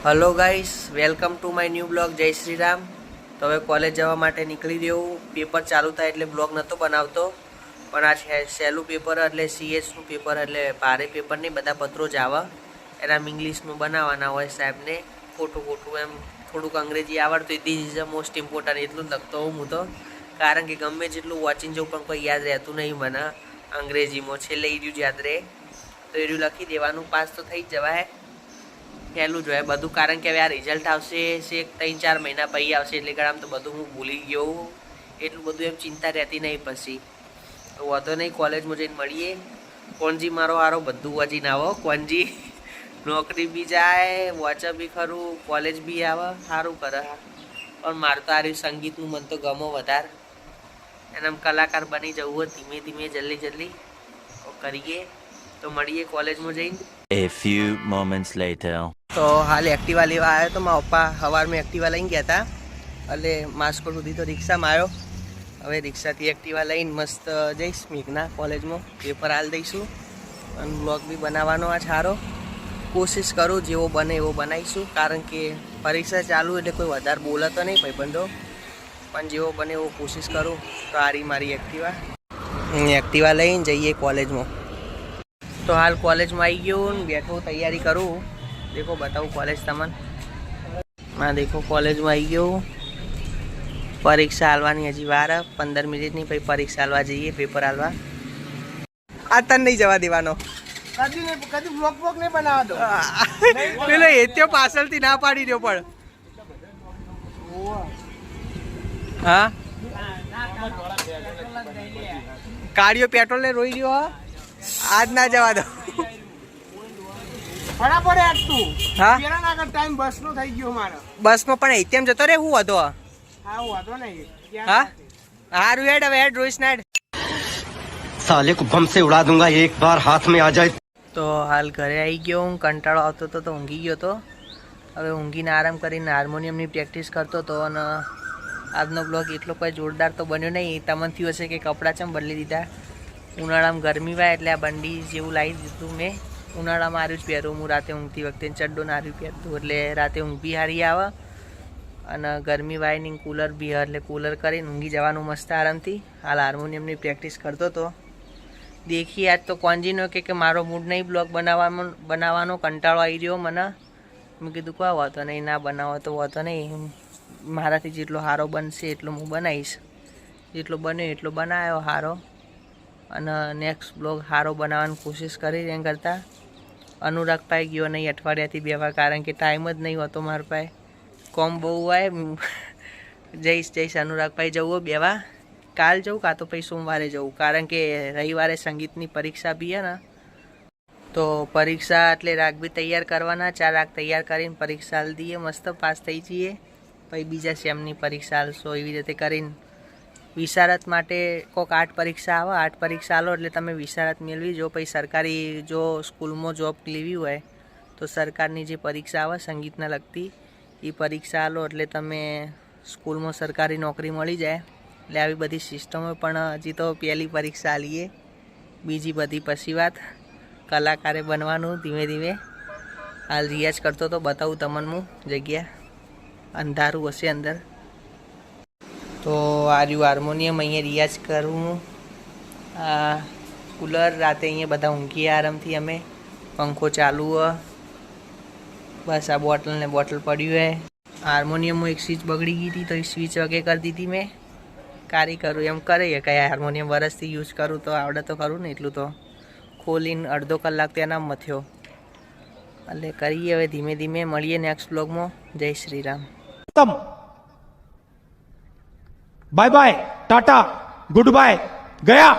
Hello guys, welcome to my new blog. જય શ્રી રામ. તો હવે કોલેજ જવા માટે નીકળી દેવું. પેપર ચાલુ થાય એટલે બ્લોગ નહોતો બનાવતો, પણ આ સહેલું પેપર એટલે સીએસનું પેપર એટલે ભારે પેપર નહીં, બધા પત્રો જ આવે એના ઇંગ્લિશમાં બનાવવાના હોય સાહેબને. ખોટું એમ થોડુંક અંગ્રેજી આવડતું, this is a most important એટલું જ લખતો હોઉં હું તો, કારણ કે ગમે જેટલું વોચિંગ જવું પણ કોઈ યાદ રહેતું નહીં મને અંગ્રેજીમાં. છેલ્લે એ રહ્યું યાદ રહે તો એ રહ્યું લખી દેવાનું, પાસ તો થઈ જ જવાય. પહેલું જ હોય બધું, કારણ કે હવે આ રિઝલ્ટ આવશે 3-4 મહિના પછી આવશે, એટલે આમ તો બધું હું ભૂલી ગયો. એટલું બધું એમ ચિંતા રહેતી નહીં. પછી તો વાંધો નહીં, કોલેજમાં જઈને મળીએ. કોણજી મારો હારો બધું વાંચીને આવો. કોણજી નોકરી બી જાય, વાંચે બી ખરું, કોલેજ બી આવે, સારું કરે. પણ મારે તો આ રહ્યું સંગીતનું મન તો ગમો વધારે, એને આમ કલાકાર બની જવું હોય. ધીમે ધીમે જલ્દી કરીએ. તો મળીએ કોલેજમાં જઈને. A few moments later. તો હાલ એક્ટિવા લેવા આવ્યો તો મારા પપ્પા સવારમાં એક્ટિવા લઈને ગયા હતા, એટલે માસ્કો સુધી તો રિક્ષામાં આવ્યો. હવે રિક્ષાથી એક્ટિવા લઈને મસ્ત જઈશ મેઘના કોલેજમાં, પેપર હાલ દઈશું અને બ્લોગ બી બનાવવાનો આ સારો કોશિશ કરું, જેવો બને એવો બનાવીશું. કારણ કે પરીક્ષા ચાલુ એટલે કોઈ વધારે બોલે તો નહીં ભાઈબંધો, પણ જેવો બને એવો કોશિશ કરું. તો આરી મારી એક્ટિવા લઈને જઈએ કોલેજમાં. તો હાલ કોલેજમાં આવી ગયો ને બેઠો, તૈયારી કરું. દેખો બતાવું કોલેજ તમને. હા દેખો કોલેજમાં આવી ગયો. પરીક્ષા હાલવાની હજી વાર 15 મિનિટની, પછી પરીક્ષા હાલવા જઈએ, પેપર હાલવા. આ તને નહીં જવા દેવાનો, કદી બ્લોગ નહીં બનાવવા દો. પેલો એ તો પાછળથી ના પાડી દો. પણ હા કાઢ્યો પેટ્રોલ ને રોઈ ગયો. આજ ના જવા દો. બરાબર યાર તું. હા પેલા ના ટાઈમ બસ નો થઈ ગયો મારો. બસમાં પણ એટીએમ જતો રે. હું હતો. હા હું હતો નહીં. હા હારું હેડ. હવે હેડ રોઈશ નાડ. साले को बम से उड़ा दूंगा एक बार हाथ में आ जाए. તો હાલ ઘરે આવી ગયો હું. કંટાળો આવતો હતો તો ઊંઘી ગયો હતો. હવે ઊંઘીને આરામ કરીને હાર્મોનિયમની પ્રેક્ટિસ કરતો હતો. અને આજનો બ્લોગ એટલો કોઈ જોરદાર તો બન્યો નહીં. તમને થયું હશે કે કપડાં ચમ બદલી દીધા. ઉનાળામાં ગરમી વાય એટલે આ બંડી જેવું લાવી દીધું મેં. ઉનાળામાં આર્યું જ પહેરું હું રાતે ઊંઘતી વખતે, ચડ્ડો નાર્યું પહેરતું, એટલે રાતે ઊંઘ બી સારી આવે. અને ગરમી વાયની કૂલર બી એટલે કૂલર કરીને ઊંઘી જવાનું મસ્ત આરામથી. હાલ હાર્મોનિયમની પ્રેક્ટિસ કરતો હતો. દેખીએ આજ તો કોંજીનો કે મારો મૂડ નહીં બ્લોગ બનાવવાનો, કંટાળો આવી રહ્યો મને. મેં કીધું કોઈ વાતો નહીં, ના બનાવો તો વાતો નહીં, મારાથી જેટલો સારો બનશે એટલો હું બનાવીશ. જેટલો બન્યો એટલો બનાવ્યો સારો. અને નેક્સ્ટ બ્લોગ સારો બનાવવાની કોશિશ કરી. એમ કરતાં અનુરાગ પાસે ગયો નહીં અઠવાડિયાથી 2 વાર, કારણ કે ટાઈમ જ નહીં હોતો મારા પાસે. કોમ બહુ હોય. જઈશ અનુરાગ પાસે જવું 2 વાર. કાલ જવું કાં તો પછી સોમવારે જવું, કારણ કે રવિવારે સંગીતની પરીક્ષા બી છે ને. તો પરીક્ષા એટલે રાગ બી તૈયાર કરવાના. 4 રાગ તૈયાર કરીને પરીક્ષા હાલ દઈએ, મસ્ત પાસ થઈ જઈએ. પછી બીજા સેમની પરીક્ષા હાલશો. એવી રીતે કરીને વિશારત માટે કોઈક 8 પરીક્ષા આવે. 8 પરીક્ષા આલો એટલે તમે વિશારત મેળવી. જો પછી સરકારી જો સ્કૂલમાં જોબ લેવી હોય તો સરકારની જે પરીક્ષા આવે સંગીતને લગતી, એ પરીક્ષા આલો એટલે તમે સ્કૂલમાં સરકારી નોકરી મળી જાય. એટલે આવી બધી સિસ્ટમો. પણ હજી તો પહેલી પરીક્ષા આલીએ, બીજી બધી પછી વાત. કલાકારે બનવાનું ધીમે ધીમે. હાલ રિયાઝ કરતો તો બતાવું તમને હું જગ્યા. અંધારું હશે અંદર. તો આ રહ્યું હાર્મોનિયમ, અહીંયા રિયાઝ કરું. આ કુલર, રાતે અહીંયા બધા ઊંઘીએ આરામથી અમે. પંખો ચાલુ હોય. બસ આ બોટલ પડ્યું હોય. હાર્મોનિયમમાં એક સ્વિચ બગડી ગઈ હતી તો એ સ્વિચ વગે કરી દીધી મેં. કારી કરું એમ કરે કયા હાર્મોનિયમ વરસથી યુઝ કરું તો આવડે તો ખરું ને. એટલું તો ખોલીને અડધો કલાક તો એના મથ્યો. એટલે કરીએ હવે ધીમે ધીમે. મળીએ નેક્સ્ટ બ્લોગમાં. જય Shri Ram. Bye bye tata goodbye गया.